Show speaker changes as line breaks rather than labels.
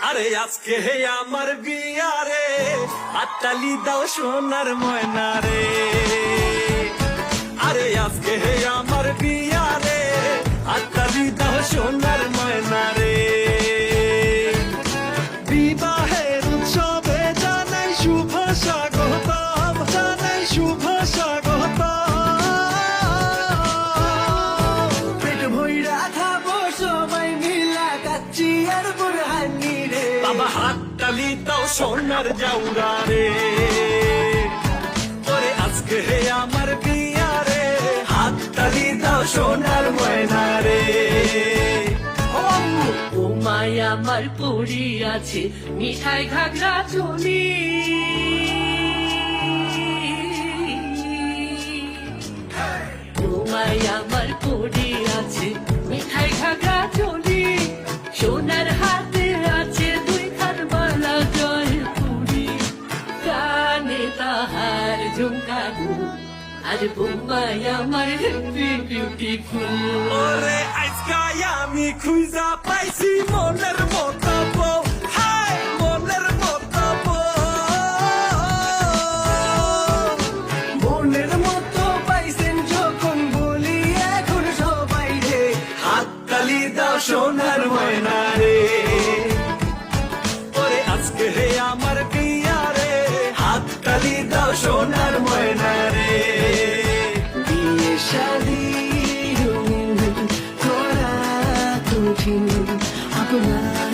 আরে আজকে হে আমার বিয়া রে, হাততালি দাও সোনার ময়না রে। আরে আজকে হে আমার বিয়া রে, হাততালি দাও সোনার ময়না রে। বিবাহের উৎসবে জানাই শুভ স্বাগতম, জানাই শুভ স্বাগতম। পেট ভইরা খাবো সবাই মিলা কাচ্চি আর বুরহানি রে। বাবা হাততালি দাও সোনার জাউরা রে। ওরে আজকে হে আমার বিয়া রে, হাততালি দাও সোনার ময়না রে।
ও মায়া আমার পড়ি আছে মিঠাই ঘাগরা চলি, ও মায়া আমার পড়ি আছে মিঠাই ঘাগরা চলি, সোনার হাতে আছে দুই খান মালা জয়পুরি, কানে তাহার ঝুমকাবু আর বোম্বাই আমার বিউটিফুল।
ওরে আজকাই আমি খুঁজা পাইছি মনের মতো বউ, হাই মনের মতো বউ। মনের মতো পাইছেন যখন বলি এখন সবাই রে, হাততালি দাও সোনার ময়না রে। ওরে আজকে হে আমার বিয়া রে, হাততালি দাও সোনার ময়না রে। বিয়ে শাদী রঙিন করা কঠিন আপনার